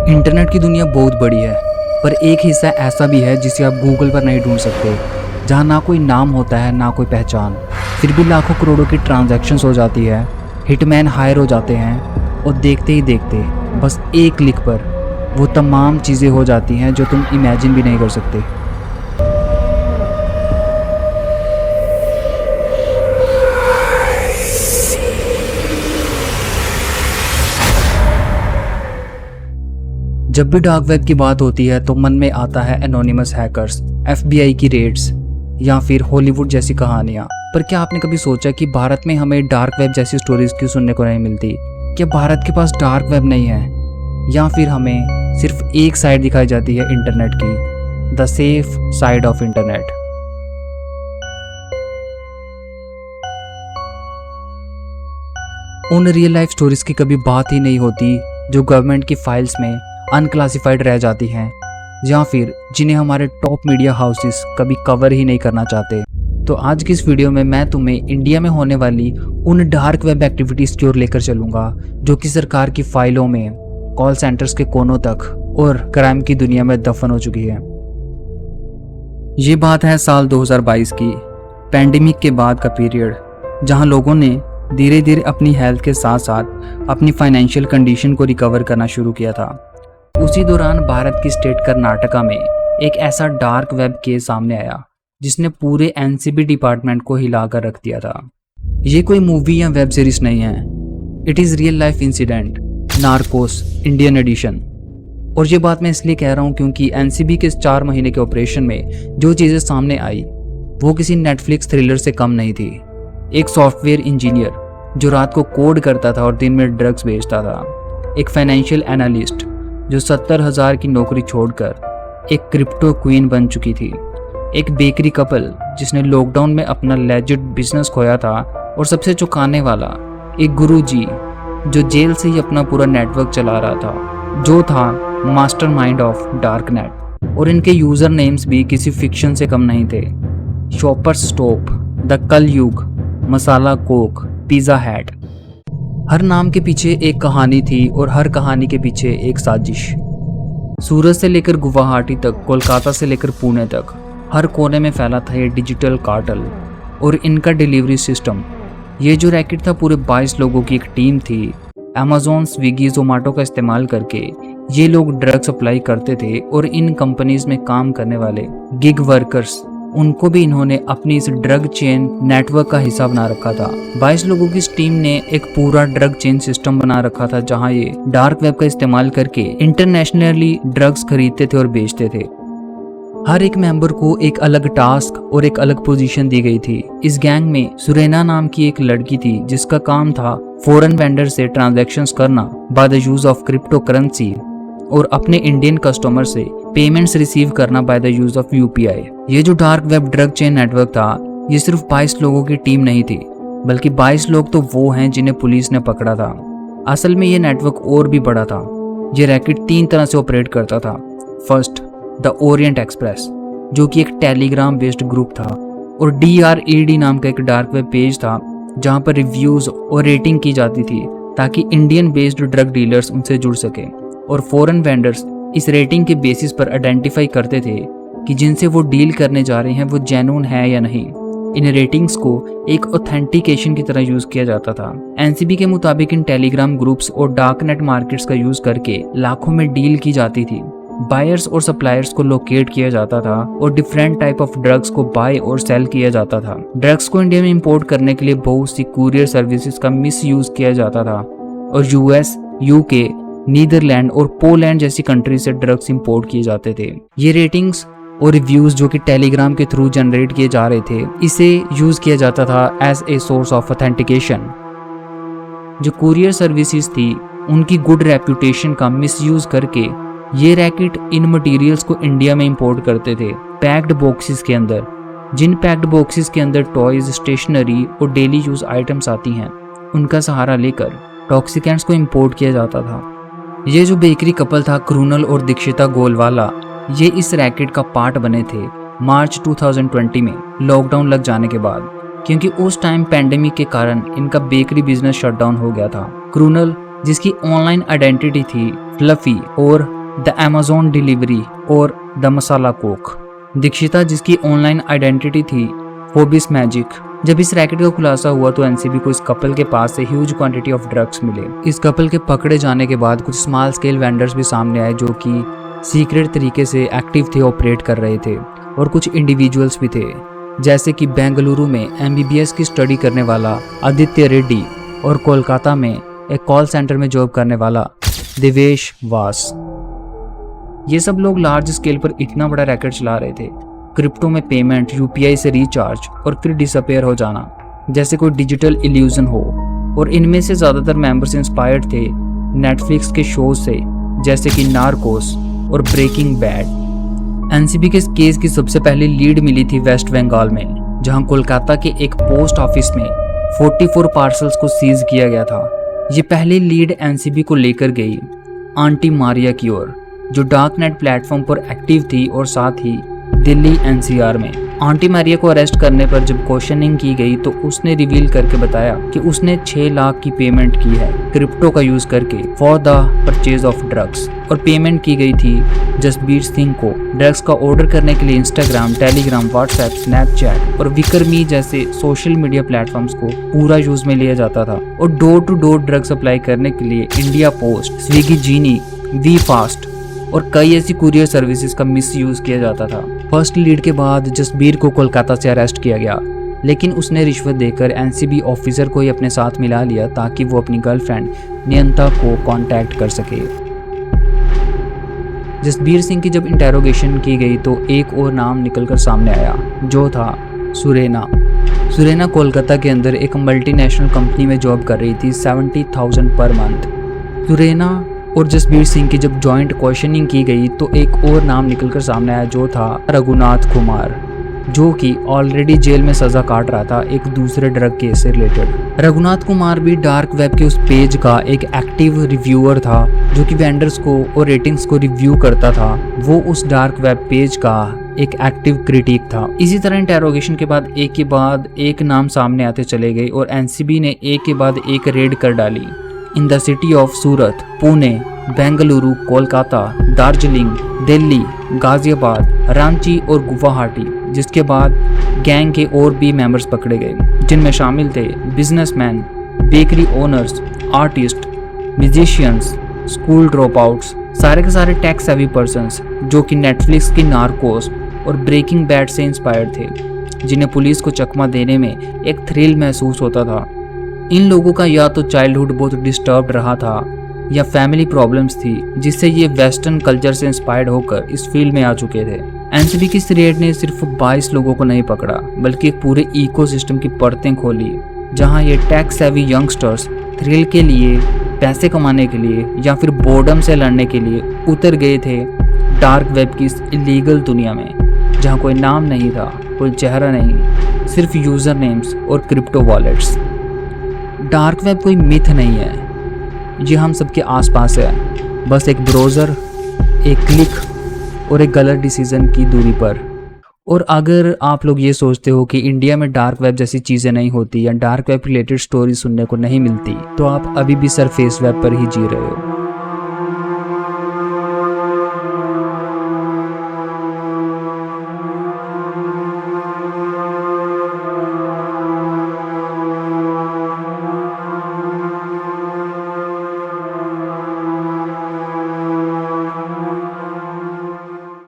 Internet की दुनिया बहुत बड़ी है, पर एक हिस्सा ऐसा भी है जिसे आप गूगल पर नहीं ढूंढ सकते, जहाँ ना कोई नाम होता है ना कोई पहचान, फिर भी लाखों करोड़ों की ट्रांजैक्शंस हो जाती है, हिटमैन हायर हो जाते हैं और देखते ही देखते बस एक क्लिक पर वो तमाम चीज़ें हो जाती हैं जो तुम इमेजिन भी नहीं कर सकते। जब भी डार्क वेब की बात होती है तो मन में आता है एनोनिमस हैकर्स, FBI की रेड्स या फिर हॉलीवुड जैसी कहानियाँ। पर क्या आपने कभी सोचा कि भारत में हमें डार्क वेब जैसी स्टोरीज क्यों सुनने को नहीं मिलती? क्या भारत के पास डार्क वेब नहीं है, या फिर हमें सिर्फ एक साइड दिखाई जाती है इंटरनेट की, the safe side of internet? उन रियल लाइफ स्टोरीज की कभी बात ही नहीं होती जो गवर्नमेंट की फाइल्स में अनक्लासिफाइड रह जाती हैं, या फिर जिन्हें हमारे टॉप मीडिया हाउसेस कभी कवर ही नहीं करना चाहते। तो आज की इस वीडियो में मैं तुम्हें इंडिया में होने वाली उन डार्क वेब एक्टिविटीज़ की ओर लेकर चलूँगा जो कि सरकार की फाइलों में, कॉल सेंटर्स के कोनों तक और क्राइम की दुनिया में दफन हो चुकी है। ये बात है साल 2022 की, पैंडेमिक के बाद का पीरियड, जहाँ लोगों ने धीरे धीरे अपनी हेल्थ के साथ साथ अपनी फाइनेंशियल कंडीशन को रिकवर करना शुरू किया था। उसी दौरान भारत की स्टेट कर्नाटका में एक ऐसा डार्क वेब केस सामने आया जिसने पूरे NCB डिपार्टमेंट को हिलाकर रख दिया था। ये कोई मूवी या वेब सीरीज नहीं है, it is real life incident, Narcos Indian edition. और ये बात मैं इसलिए कह रहा हूँ क्योंकि NCB के 4 महीने के ऑपरेशन में जो चीज़ें सामने आई वो किसी नेटफ्लिक्स थ्रिलर से कम नहीं थी। एक सॉफ्टवेयर इंजीनियर जो रात को कोड करता था और दिन में ड्रग्स बेचता था, एक फाइनेंशियल एनालिस्ट जो 70,000 की नौकरी छोड़कर एक क्रिप्टो क्वीन बन चुकी थी, एक बेकरी कपल जिसने लॉकडाउन में अपना लेजिट बिजनेस खोया था, और सबसे चौंकाने वाला एक गुरुजी जो जेल से ही अपना पूरा नेटवर्क चला रहा था, जो था मास्टरमाइंड ऑफ डार्क नेट। और इनके यूजर नेम्स भी किसी फिक्शन से कम नहीं थे। शॉपर्स स्टॉप, द कल युग, मसाला कोक, पिज़्ज़ा हैट। हर नाम के पीछे एक कहानी थी और हर कहानी के पीछे एक साजिश। सूरत से लेकर गुवाहाटी तक, कोलकाता से लेकर पुणे तक, हर कोने में फैला था ये डिजिटल कार्टल और इनका डिलीवरी सिस्टम। ये जो रैकेट था पूरे 22 लोगों की एक टीम थी। अमेज़ॉन, स्विगी, जोमेटो का इस्तेमाल करके ये लोग ड्रग सप्लाई करते थे, और इन कंपनीज में काम करने वाले गिग वर्कर्स, उनको भी इन्होंने अपनी इस ड्रग चेन नेटवर्क का हिस्सा बना रखा था। 22 लोगों की इस टीम ने एक पूरा ड्रग चेन सिस्टम बना रखा था जहां ये डार्क वेब का इस्तेमाल करके इंटरनेशनली ड्रग्स खरीदते थे और बेचते थे। हर एक मेंबर को एक अलग टास्क और एक अलग पोजीशन दी गई थी। इस गैंग में सुरेना नाम की एक लड़की थी जिसका काम था फॉरेन वेंडर से ट्रांजैक्शंस करना by the use of crypto currency, और अपने इंडियन कस्टमर से पेमेंट्स रिसीव करना by the use of UPI। ये जो dark web drug chain network था, ये सिर्फ 22 लोगों की टीम नहीं थी, बल्कि 22 लोग तो वो हैं जिन्हें पुलिस ने पकड़ा था। असल में ये नेटवर्क और भी बड़ा था। ये रैकेट 3 तरह से ऑपरेट करता था। फर्स्ट, द ओरिएंट एक्सप्रेस, जो कि एक टेलीग्राम बेस्ड ग्रुप था, और DRED नाम का एक डार्क वेब पेज था जहाँ पर रिव्यूज और रेटिंग की जाती थी ताकि इंडियन बेस्ड ड्रग डीलर्स उनसे जुड़ सके, और फॉरेन वेंडर्स इस रेटिंग के बेसिस पर आइडेंटिफाई करते थे कि जिनसे वो डील करने जा रहे हैं वो जेन्युइन है या नहीं। इन रेटिंग्स को एक ऑथेंटिकेशन की तरह यूज किया जाता था। NCB के मुताबिक इन टेलीग्राम ग्रुप्स और डार्कनेट मार्केट्स का यूज करके लाखों में डील की जाती थी। बायर्स और सप्लायर्स को लोकेट किया जाता था और डिफरेंट टाइप ऑफ ड्रग्स को बाय और सेल किया जाता था। ड्रग्स को इंडिया में इंपोर्ट करने के लिए बहुत सी कुरियर सर्विसेज का मिस यूज किया जाता था, और US, UK, नीदरलैंड और पोलैंड जैसी कंट्री से ड्रग्स इंपोर्ट किए जाते थे। ये रेटिंग्स और रिव्यूज जो कि टेलीग्राम के थ्रू जनरेट किए जा रहे थे, इसे यूज किया जाता था as a source of authentication. जो कुरियर सर्विसेज थी, उनकी गुड रेप्यूटेशन का मिसयूज करके ये रैकेट इन मटेरियल्स को इंडिया में इंपोर्ट करते थे पैक्ड बॉक्सेस के अंदर। जिन पैक्ड बॉक्सेस के अंदर टॉयज, स्टेशनरी और डेली यूज आइटम्स आती हैं, उनका सहारा लेकर टॉक्सिकेंट्स को इंपोर्ट किया जाता था। ये जो बेकरी कपल था, क्रूनल और दीक्षिता गोलवाला, ये इस रैकेट का पार्ट बने थे मार्च 2020 में लॉकडाउन लग जाने के बाद, क्योंकि उस टाइम पैंडेमिक के कारण इनका बेकरी बिजनेस शटडाउन हो गया था। क्रूनल, जिसकी ऑनलाइन आइडेंटिटी थी फ्लफी, और द अमेज़न डिलीवरी और द मसाला कोक। दीक्षिता, जिसकी ऑनलाइन आइडेंटिटी थी फोबिस मैजिक, जब इस रैकेट का खुलासा हुआ तो एनसीबी को इस कपल के पास से ह्यूज क्वांटिटी ऑफ ड्रग्स मिले। इस कपल के पकड़े जाने के बाद कुछ स्मॉल स्केल वेंडर्स भी सामने आए जो कि सीक्रेट तरीके से एक्टिव थे, ऑपरेट कर रहे थे, और कुछ इंडिविजुअल्स भी थे, जैसे कि बेंगलुरु में एमबीबीएस की स्टडी करने वाला आदित्य रेड्डी और कोलकाता में एक कॉल सेंटर में जॉब करने वाला देवेश वास। ये सब लोग लार्ज स्केल पर इतना बड़ा रैकेट चला रहे थे, क्रिप्टो में पेमेंट, यूपीआई से रिचार्ज और फिर डिसअपेयर हो जाना, जैसे कोई डिजिटल इल्यूजन हो। और इनमें से ज़्यादातर मेंबर्स इंस्पायर्ड थे नेटफ्लिक्स के शो से, जैसे कि नार्कोस और ब्रेकिंग बैड। एनसीबी के इस केस की सबसे पहली लीड मिली थी वेस्ट बंगाल में, जहां कोलकाता के एक पोस्ट ऑफिस में 44 पार्सल्स को सीज किया गया था। ये पहली लीड एनसीबी को लेकर गई आंटी मारिया की ओर, जो डार्क नेट प्लेटफॉर्म पर एक्टिव थी और साथ ही दिल्ली एनसीआर में। आंटी मारिया को अरेस्ट करने पर जब क्वेश्चनिंग की गई तो उसने रिवील करके बताया कि उसने 6 लाख की पेमेंट की है क्रिप्टो का यूज करके for the purchase of drugs, और पेमेंट की गई थी जसबीर सिंह को ड्रग्स का ऑर्डर करने के लिए इंस्टाग्राम, टेलीग्राम, व्हाट्सएप, स्नैपचैट और विक्रमी जैसे सोशल मीडिया प्लेटफॉर्म्स को पूरा यूज में लिया जाता था। और door to door drugs apply करने के लिए India Post, Swiggy, Genie, We Fast और कई ऐसी कुरियर सर्विसेज का मिसयूज किया जाता था। फर्स्ट लीड के बाद जसबीर को कोलकाता से अरेस्ट किया गया, लेकिन उसने रिश्वत देकर एनसीबी ऑफिसर को ही अपने साथ मिला लिया ताकि वो अपनी गर्लफ्रेंड नियंता को कांटेक्ट कर सके। जसबीर सिंह की जब इंटेरोगेशन की गई तो एक और नाम निकलकर सामने आया, जो था सुरेना। सुरेना कोलकाता के अंदर एक मल्टीनेशनल कंपनी में जॉब कर रही थी, 70,000 पर मंथ। सुरेना और जसबीर सिंह की जब जॉइंट क्वेश्चनिंग की गई तो एक और नाम निकलकर सामने आया, जो था रघुनाथ कुमार, जो कि ऑलरेडी जेल में सजा काट रहा था एक दूसरे ड्रग केस से रिलेटेड। रघुनाथ कुमार भी डार्क वेब के उस पेज का एक एक्टिव रिव्यूअर था, जो कि वेंडर्स को और रेटिंग्स को रिव्यू करता था। वो उस डार्क वेब पेज का एक एक्टिव क्रिटिक था। इसी तरह इंटेरोगेशन के बाद एक नाम सामने आते चले गए और एनसीबी ने एक के बाद एक रेड कर डाली इन द सिटी ऑफ सूरत, पुणे, बेंगलुरु, कोलकाता, दार्जिलिंग, दिल्ली, गाजियाबाद, रांची और गुवाहाटी, जिसके बाद गैंग के और भी मेंबर्स पकड़े गए, जिनमें शामिल थे businessman, bakery owners, artist, musicians, school drop outs, सारे के सारे टेक सेवी पर्सन्स जो कि नेटफ्लिक्स की नार्कोस और ब्रेकिंग बैड से इंस्पायर्ड थे, जिन्हें पुलिस को चकमा देने में एक थ्रिल महसूस होता था। इन लोगों का या तो चाइल्डहुड बहुत डिस्टर्ब्ड रहा था या फैमिली प्रॉब्लम्स थी, जिससे ये वेस्टर्न कल्चर से इंस्पायर्ड होकर इस फील्ड में आ चुके थे। एनसीबी की इस रेड ने सिर्फ 22 लोगों को नहीं पकड़ा, बल्कि एक पूरे इकोसिस्टम की परतें खोली, जहां ये टेक सेवी यंगस्टर्स थ्रिल के लिए, पैसे कमाने के लिए या फिर बोर्डम से लड़ने के लिए उतर गए थे डार्क वेब की इस इलीगल दुनिया में, जहां कोई नाम नहीं था, कोई चेहरा नहीं, सिर्फ यूजर नेम्स और क्रिप्टो वॉलेट्स। डार्क वेब कोई मिथ नहीं है, ये हम सबके आसपास है, बस एक ब्राउज़र, एक क्लिक और एक गलत डिसीजन की दूरी पर। और अगर आप लोग ये सोचते हो कि इंडिया में डार्क वेब जैसी चीज़ें नहीं होती या डार्क वेब रिलेटेड स्टोरी सुनने को नहीं मिलती, तो आप अभी भी सरफेस वेब पर ही जी रहे हो।